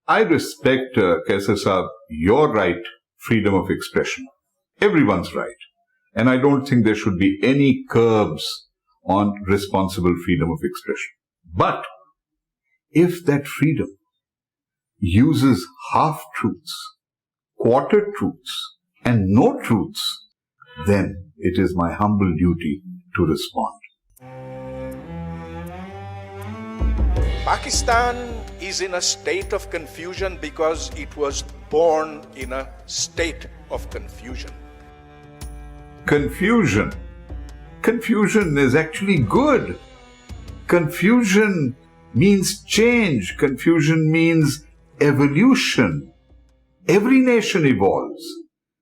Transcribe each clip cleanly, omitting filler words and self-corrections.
I respect, Kaisar Saab, your right, freedom of expression. Everyone's right. And I don't think there should be any curbs on responsible freedom of expression. But if that freedom uses half-truths, quarter-truths, and no truths, then it is my humble duty to respond. Pakistan is in a state of confusion because it was born in a state of confusion. Confusion. Confusion is actually good. Confusion means change. Confusion means evolution. Every nation evolves.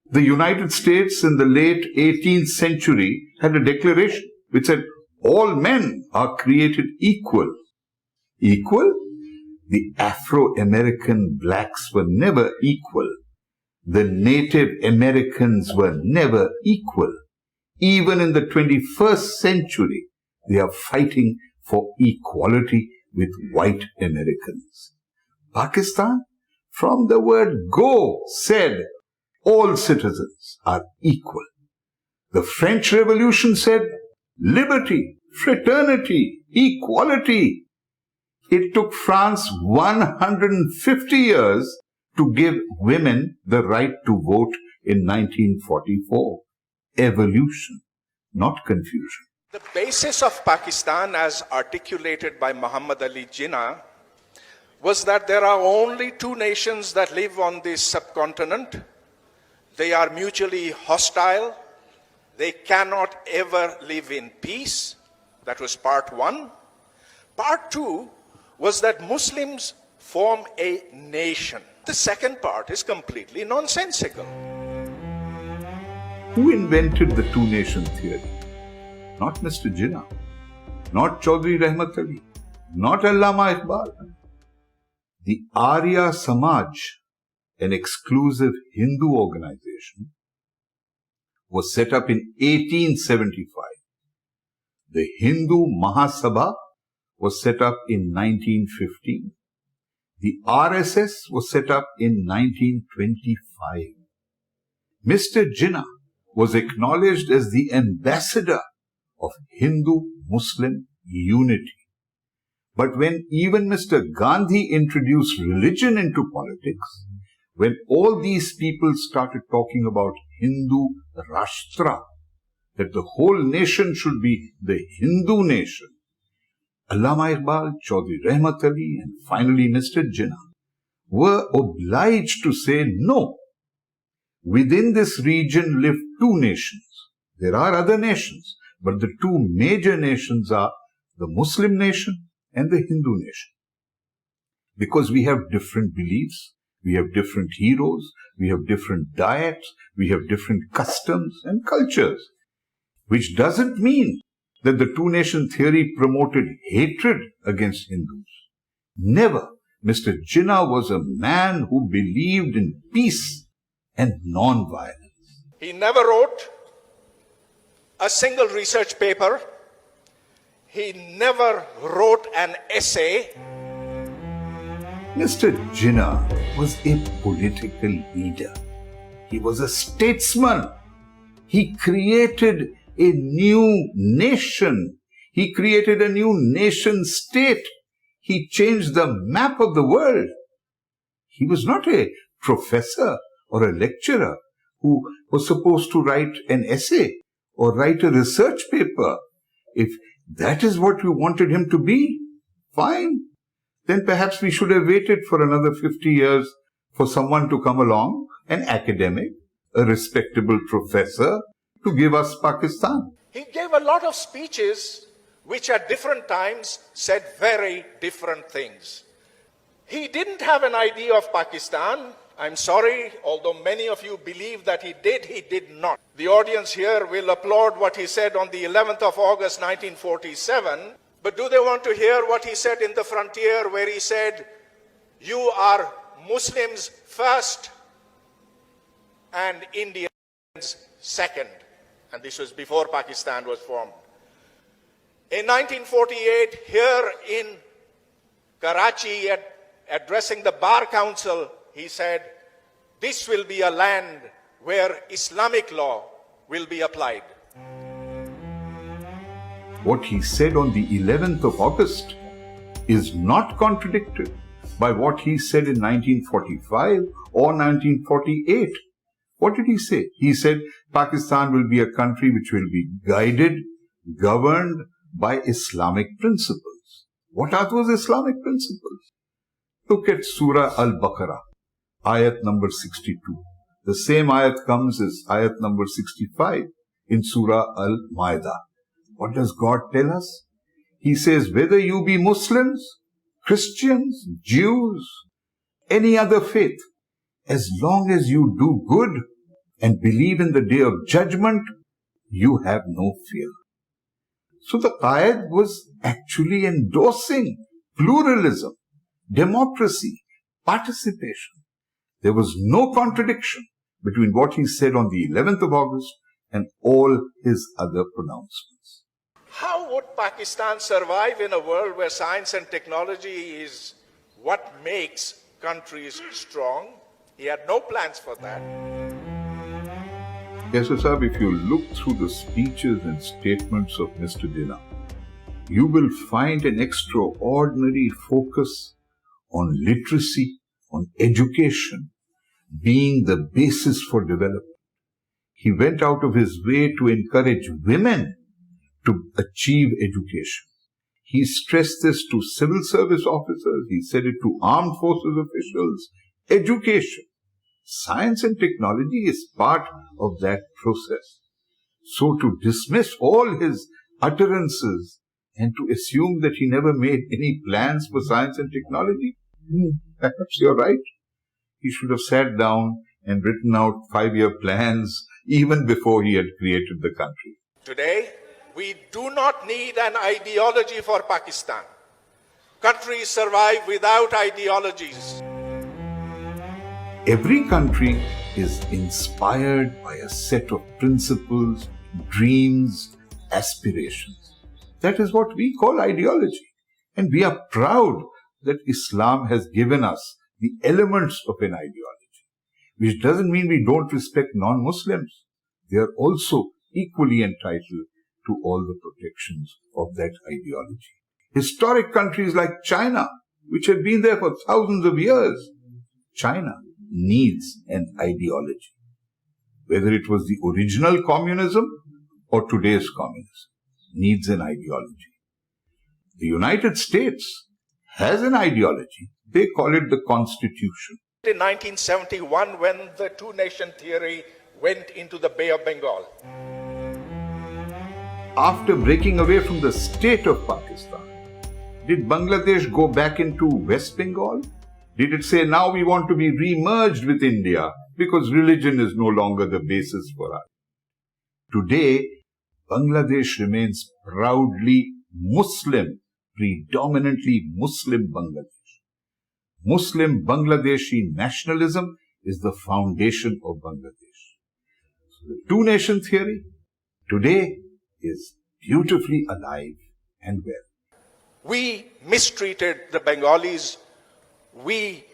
The United States in the late 18th century had a declaration which said all men are created equal. Equal? The Afro-American blacks were never equal. The Native Americans were never equal. Even in the 21st century, they are fighting for equality with white Americans. Pakistan, from the word go, said all citizens are equal. The French Revolution said liberty, fraternity, equality. It took France 150 years to give women the right to vote in 1944. Evolution, not confusion. The basis of Pakistan, as articulated by Muhammad Ali Jinnah, was that there are only two nations that live on this subcontinent. They are mutually hostile. They cannot ever live in peace. That was part one. Part two was that Muslims form a nation. The second part is completely nonsensical. Who invented the two-nation theory? Not Mr. Jinnah, not Chaudhry Rahmat Ali, not Allama Iqbal. The Arya Samaj, an exclusive Hindu organization, was set up in 1875. The Hindu Mahasabha was set up in 1915. The RSS was set up in 1925. Mr. Jinnah was acknowledged as the ambassador of Hindu-Muslim unity. But when even Mr. Gandhi introduced religion into politics, when all these people started talking about Hindu Rashtra, that the whole nation should be the Hindu nation, Allama Iqbal, Chaudhry Rahmat Ali, and finally Mr. Jinnah were obliged to say no. Within this region live two nations. There are other nations, but the two major nations are the Muslim nation and the Hindu nation. Because we have different beliefs, we have different heroes, we have different diets, we have different customs and cultures, which doesn't mean that the two-nation theory promoted hatred against Hindus. Never. Mr. Jinnah was a man who believed in peace and non-violence. He never wrote a single research paper. He never wrote an essay. Mr. Jinnah was a political leader. He was a statesman. He created a new nation. He created a new nation state. He changed the map of the world. He was not a professor or a lecturer who was supposed to write an essay or write a research paper. If that is what you wanted him to be, fine. Then perhaps we should have waited for another 50 years for someone to come along, an academic, a respectable professor, to give us Pakistan. He gave a lot of speeches which at different times said very different things. He didn't have an idea of Pakistan. I'm sorry, although many of you believe that he did not. The audience here will applaud what he said on the 11th of August 1947, but do they want to hear what he said in the frontier, where he said, "You are Muslims first and Indians second." And this was before Pakistan was formed. In 1948, here in Karachi addressing the Bar Council, he said, "This will be a land where Islamic law will be applied." What he said on the 11th of August is not contradicted by what he said in 1945 or 1948. What did he say? He said Pakistan will be a country which will be guided, governed by Islamic principles. What are those Islamic principles? Look at Surah Al-Baqarah, ayat number 62. The same ayat comes as ayat number 65 in Surah Al-Ma'idah. What does God tell us? He says, whether you be Muslims, Christians, Jews, any other faith, as long as you do good and believe in the day of judgment, you have no fear. So the ayat was actually endorsing pluralism, democracy, participation. There was no contradiction between what he said on the 11th of August and all his other pronouncements. How would Pakistan survive in a world where science and technology is what makes countries strong? He had no plans for that. Yes, sir, if you look through the speeches and statements of Mr. Jinnah, you will find an extraordinary focus on literacy, on education, being the basis for development. He went out of his way to encourage women to achieve education. He stressed this to civil service officers. He said it to armed forces officials. Education, science and technology is part of that process. So to dismiss all his utterances and to assume that he never made any plans for science and technology, perhaps you're right. He should have sat down and written out 5-year plans even before he had created the country. Today, we do not need an ideology for Pakistan. Countries survive without ideologies. Every country is inspired by a set of principles, dreams, aspirations. That is what we call ideology. And we are proud that Islam has given us the elements of an ideology, which doesn't mean we don't respect non-Muslims. They are also equally entitled to all the protections of that ideology. Historic countries like China, which have been there for thousands of years, China needs an ideology. Whether it was the original communism or today's communism, needs an ideology. The United States has an ideology. They call it the Constitution. In 1971, when the two-nation theory went into the Bay of Bengal. After breaking away from the state of Pakistan, did Bangladesh go back into West Bengal? Did it say, now we want to be re-merged with India because religion is no longer the basis for us? Today, Bangladesh remains proudly Muslim, predominantly Muslim Bangladesh. Muslim Bangladeshi nationalism is the foundation of Bangladesh. So the two-nation theory today is beautifully alive and well. We mistreated the Bengalis. We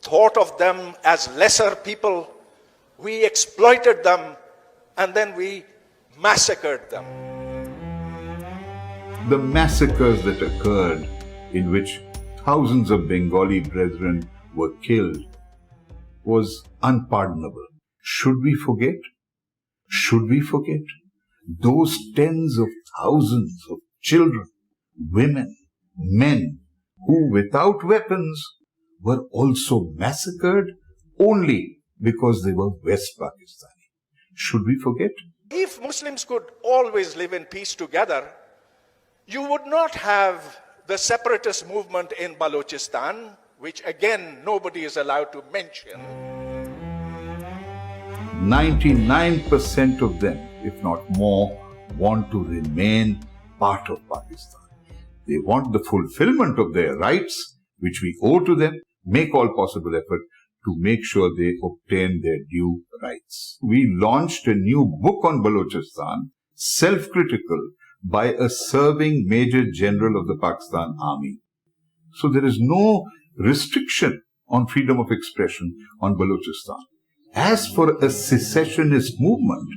thought of them as lesser people. We exploited them, and then we massacred them. The massacres that occurred, in which thousands of Bengali brethren were killed, was unpardonable. Should we forget? Should we forget those tens of thousands of children, women, men who without weapons were also massacred only because they were West Pakistani? Should we forget? If Muslims could always live in peace together, you would not have the separatist movement in Balochistan, which again nobody is allowed to mention. 99% of them, if not more, want to remain part of Pakistan. They want the fulfillment of their rights, which we owe to them, make all possible effort to make sure they obtain their due rights. We launched a new book on Balochistan, self-critical, by a serving Major General of the Pakistan Army. So there is no restriction on freedom of expression on Balochistan. As for a secessionist movement,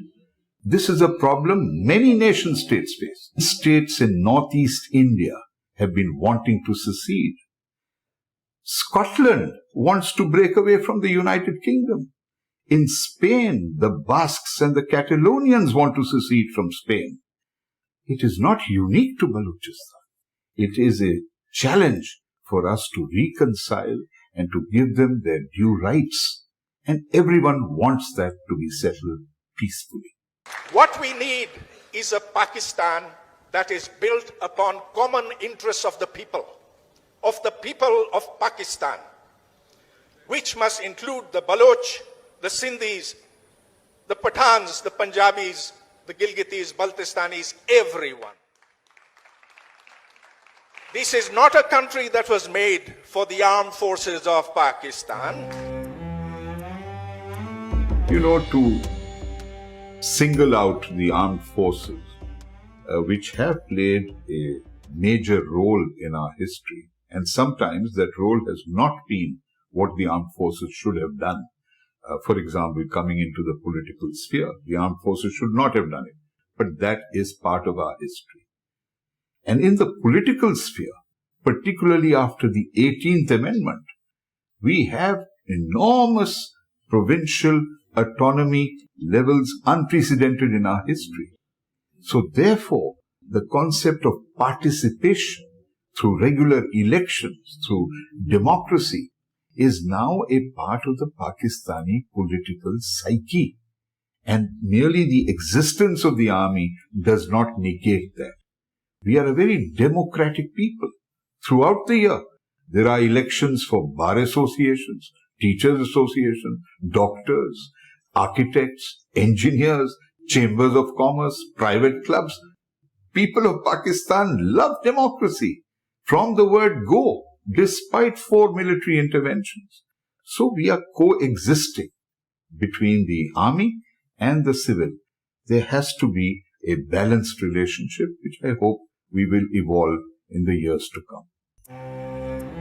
this is a problem many nation states face. States in northeast India have been wanting to secede. Scotland wants to break away from the United Kingdom. In Spain, the Basques and the Catalonians want to secede from Spain. It is not unique to Balochistan. It is a challenge for us to reconcile and to give them their due rights. And everyone wants that to be settled peacefully. What we need is a Pakistan that is built upon common interests of the people of Pakistan, which must include the Baloch, the Sindhis, the Pathans, the Punjabis, the Gilgitis, Baltistanis, everyone. This is not a country that was made for the armed forces of Pakistan. To single out the armed forces, which have played a major role in our history, and sometimes that role has not been what the armed forces should have done. For example, coming into the political sphere, the armed forces should not have done it, but that is part of our history. And in the political sphere, particularly after the 18th Amendment, we have enormous provincial autonomy levels unprecedented in our history. So therefore, the concept of participation through regular elections, through democracy, is now a part of the Pakistani political psyche. And merely the existence of the army does not negate that. We are a very democratic people. Throughout the year, there are elections for bar associations, teachers associations, doctors, architects, engineers, chambers of commerce, private clubs. People of Pakistan love democracy from the word go, despite 4 military interventions. So we are coexisting between the army and the civil. There has to be a balanced relationship, which I hope we will evolve in the years to come.